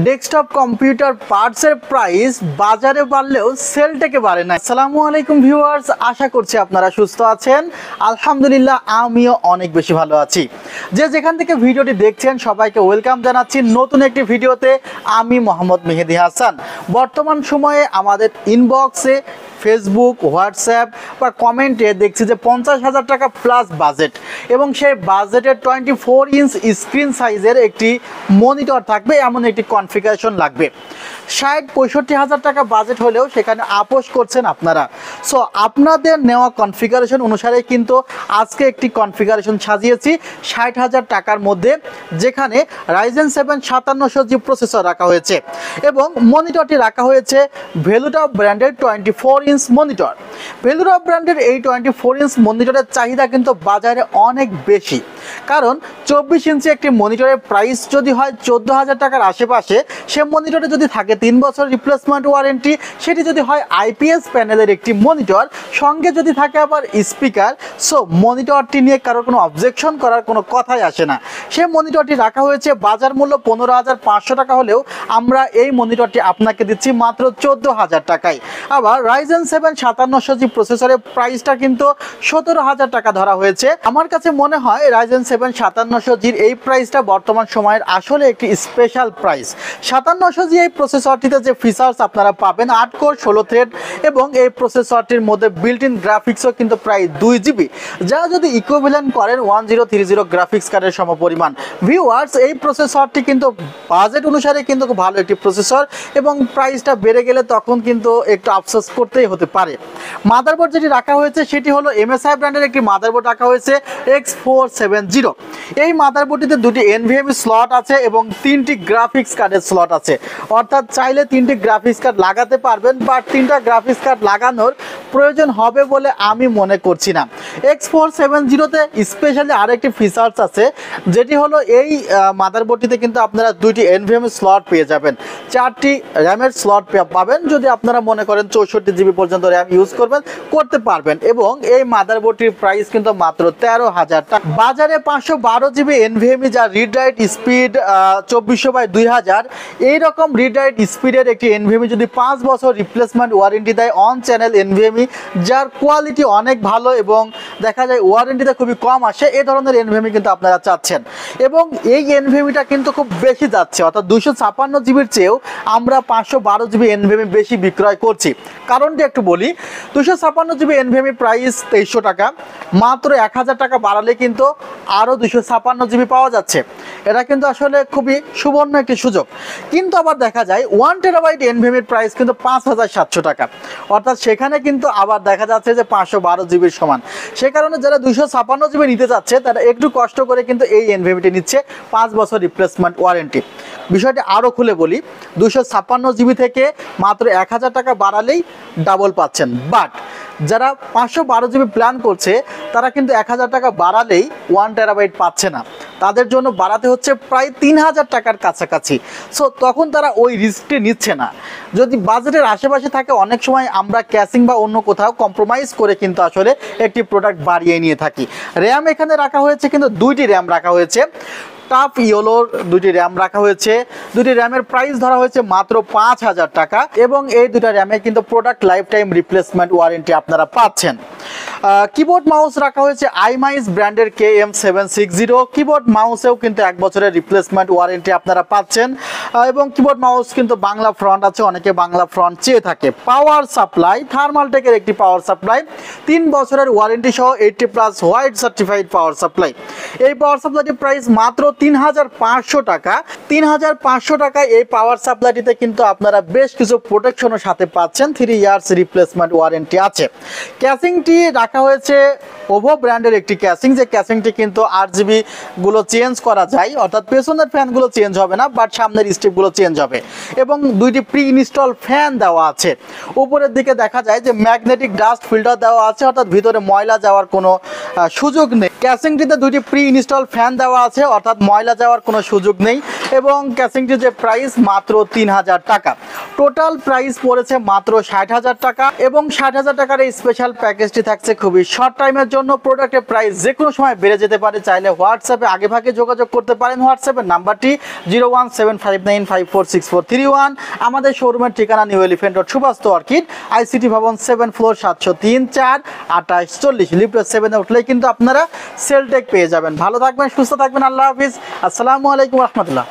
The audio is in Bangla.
ডেস্কটপ কম্পিউটার পার্টসের প্রাইস বাজারে বাড়লেও সেল থেকে বাড়ে না। আসসালামু আলাইকুম ভিউয়ার্স, আশা করছি আপনারা সুস্থ আছেন। আলহামদুলিল্লাহ আমিও অনেক বেশি ভালো আছি। যে যেখান থেকে ভিডিওটি দেখছেন সবাইকে ওয়েলকাম জানাচ্ছি নতুন একটি ভিডিওতে। আমি মোহাম্মদ মেহেদি হাসান। বর্তমান সময়ে আমাদের ইনবক্সে, ফেসবুক, হোয়াটসঅ্যাপ বা কমেন্টে দেখছি যে 50,000 টাকা প্লাস বাজেট এবং সেই বাজেটের 24 ইঞ্চ স্ক্রিন সাইজের একটি মনিটর থাকবে, এমন একটি কনফিগারেশন লাগবে। 60-65,000 টাকা বাজেট হলেও সেখানে আপোষ করছেন আপনারা। সো আপনাদের নেওয়া কনফিগারেশন অনুসারে কিন্তু আজকে একটি কনফিগারেশন সাজিয়েছি 60,000 টাকার মধ্যে, যেখানে Ryzen 7 5700G প্রসেসর রাখা হয়েছে এবং মনিটরটি রাখা হয়েছে ভ্যালুটপ ব্র্যান্ডের 24 ইঞ্চ মনিটর। ভ্যালুটপ ব্র্যান্ডের এই 24 ইঞ্চ মনিটরের চাহিদা কিন্তু বাজারে অনেক বেশি, কারণ 24 ইঞ্চি একটি মনিটরের প্রাইস যদি হয় 14,000 টাকার আশেপাশে, সে মনিটরে যদি থাকে 3 বছর রিপ্লেসমেন্ট ওয়ারেন্টি, সেটি যদি হয় IPS প্যানেলের একটি মনিটর, সঙ্গে যদি থাকে আবার স্পিকার, সো মনিটরটি নিয়ে কারোর কোনো অবজেকশন করার কোনো কথাই আসে না। সে মনিটরটি রাখা হয়েছে বাজার মূল্য 15,500 টাকা হলেও আমরা এই মনিটরটি আপনাকে দিচ্ছি মাত্র 14,000 টাকায়। আবার Ryzen 7 5700G প্রসেসরের প্রাইসটা কিন্তু 17,000 টাকা ধরা হয়েছে। আমার কাছে মনে হয় Ryzen 7 5700G এই প্রাইসটা বর্তমান সময়ের আসলে একটি স্পেশাল প্রাইস। 5700G এই প্রসেসরটিতে যে ফিচার্স আপনারা পাবেন 8 কোর 16 থ্রেড এবং এই প্রসেসরটির মধ্যে বিল্ট ইন গ্রাফিক্সও কিন্তু প্রায় 2 GB, যা যদি ইকুইভ্যালেন্ট করেন 1030 গ্রাফিক্স কার্ডের সমপরিমাণ। ভিউয়ার্স, এই প্রসেসরটি কিন্তু বাজেট অনুসারে কিন্তু খুব ভালো একটি প্রসেসর এবং প্রাইসটা বেড়ে গেলে তখন কিন্তু একটু আফসোস করতেই হতে পারে। মাদারবোর্ড যেটি রাখা হয়েছে সেটি হলো MSI ব্র্যান্ডের একটি মাদারবোর্ড রাখা হয়েছে X470। এই মাদারবোর্ডটিতে দুটি NVMe স্লট আছে এবং 3টি গ্রাফিক্স কার্ডের স্লট আছে, অর্থাৎ চাইলে 3টি গ্রাফিক্স কার্ড লাগাতে পারবেন, বাট 3টা গ্রাফিক্স কার্ড লাগানোর প্রয়োজন হবে বলে আমি মনে করছি না। X470তে স্পেশালি আরেকটি ফিচার্স আছে, যেটি হলো এই মাদারবোর্ডটিতে কিন্তু আপনারা 2টি NVMe স্লট পেয়ে যাবেন, 4টি র্যামের স্লট পাবেন। যদি আপনারা মনে করেন 64 GB পর্যন্ত র্যাম ইউজ করতে পারবেন এবং এই মাদারবোর্ডটির প্রাইস কিন্তু মাত্র 13,000 টাকা। বাজারে 512 GB NVMe, যা রিড রাইট স্পিড 2400/2000, এইরকম রিড রাইট স্পিডের একটি NVMe যদি 5 বছর রিপ্লেসমেন্ট ওয়ারেন্টি দেয়, অন চ্যানেল NVMe যার কোয়ালিটি অনেক ভালো এবং দেখা যায় ওয়ারেন্টিতে খুবই কম আসে, এই ধরনের NVMe কিন্তু আপনারা চাচ্ছেন। এবং এই NVMeটা কিন্তু খুব বেশি যাচ্ছে, অর্থাৎ 256 GBর চেয়েও আমরা 512 GB NVMe বেশি বিক্রয় করছি। কারণটি একটু বলি, 256 GB NVMe প্রাইস 2300 টাকা, মাত্র 1000 টাকা বাড়ালে কিন্তু আরও 256 GB পাওয়া যাচ্ছে। এটা কিন্তু আসলে খুবই সুবর্ণ একটি সুযোগ। কিন্তু আবার দেখা যায় 1 TB NVMe প্রাইস কিন্তু 5,700 টাকা, অর্থাৎ সেখানে কিন্তু আবার দেখা যাচ্ছে যে 512 GBর সমান। সে কারণে যারা 256 GB নিতে যাচ্ছে তারা একটু কষ্ট করে কিন্তু এই NVMeটি নিচ্ছে 5 বছর রিপ্লেসমেন্ট ওয়ারেন্টি। বিষয়টি আরও খুলে বলি, 256 GB থেকে মাত্র 1000 টাকা বাড়ালেই ডাবল পাচ্ছেন, বাট যারা 512 GB প্ল্যান করছে তারা কিন্তু 1000 টাকা বাড়ালেই 1 TB পাচ্ছে না, তাদের জন্য বাড়াতে হচ্ছে প্রায় 3000 টাকার কাছাকাছি। সো তখন তারা ওই রিস্কটি নিচ্ছে না। যদি বাজেটের আশেপাশে থাকে, অনেক সময় আমরা ক্যাশিং বা অন্য কোথাও কম্প্রোমাইজ করে কিন্তু আসলে একটি প্রোডাক্ট বাড়িয়ে নিয়ে থাকি। র্যাম এখানে রাখা হয়েছে কিন্তু 2টি র্যাম রাখা হয়েছে, টাফ ইয়েলোর 2টি র্যাম রাখা হয়েছে। 2টি র্যামের প্রাইস ধরা হয়েছে মাত্র 5,000 টাকা এবং এই 2টা র্যামে কিন্তু product life time replacement warranty আপনারা পাচ্ছেন। কিবোর্ড মাউস রাখা হয়েছে আইমাইস ব্র্যান্ডের KM760। কিবোর্ড মাউসেও কিন্তু 1 বছরের রিপ্লেসমেন্ট ওয়ারেন্টি আপনারা পাচ্ছেন এবং কিবোর্ড মাউস কিন্তু বাংলা ফ্রন্ট আছে, অনেকে বাংলা ফ্রন্ট চেয়ে থাকে। পাওয়ার সাপ্লাই থার্মালটেকের একটি পাওয়ার সাপ্লাই, 3 বছরের ওয়ারেন্টি সহ 80+ হোয়াইট সার্টিফাইড পাওয়ার সাপ্লাই। এই পাওয়ার সাপ্লাইটির প্রাইস মাত্র 3,500 টাকা। 3,500 টাকায় এই পাওয়ার সাপ্লাইটিতে কিন্তু আপনারা বেশ কিছু প্রোটেকশনের সাথে পাচ্ছেন, 3 ইয়ার্স রিপ্লেসমেন্ট ওয়ারেন্টি আছে। ক্যাসিংটি রাখা হয়েছে ওভো ব্র্যান্ডের একটি ক্যাসিং, যে ক্যাসিংটি কিন্তু RGB গুলো চেঞ্জ করা যায়, অর্থাৎ পেছনের ফ্যানগুলো চেঞ্জ হবে না, বাট সামনের স্ট্রিপগুলো চেঞ্জ হবে এবং 2টি প্রি ইনস্টল ফ্যান দেওয়া আছে। উপরের দিকে দেখা যায় যে ম্যাগনেটিক ডাস্ট ফিল্টার দেওয়া আছে, অর্থাৎ ভিতরে ময়লা যাওয়ার কোনো সুযোগ নেই। ক্যাসিংটিতে 2টি প্রি ইনস্টল ফ্যান দেওয়া আছে, অর্থাৎ ময়লা যাওয়ার কোনো সুযোগ নেই এবং ক্যাসিংটির যে প্রাইস মাত্র 3000 টাকা। টোটাল প্রাইস পড়েছে মাত্র 60,000 টাকা এবং 60,000 টাকার এই স্পেশাল প্যাকেজটি থাকছে খুবই শর্ট টাইমের জন্য। প্রোডাক্টের প্রাইস যে কোনো সময় বেড়ে যেতে পারে, চাইলে হোয়াটসঅ্যাপে আগে ভাগে যোগাযোগ করতে পারেন। হোয়াটসঅ্যাপের নাম্বারটি 01759546431। আমাদের শোরুমের ঠিকানা new elephant road Subastu orchid, ICT ভবন 7 ফ্লোর 703-4-2840 লিফট 7-এ উঠলেই কিন্তু আপনারা সেলটেক পেয়ে যাবেন। ভালো থাকবেন, সুস্থ থাকবেন, আল্লাহ হাফিজ, আসসালামু আলাইকুম রহমতুল্লাহ।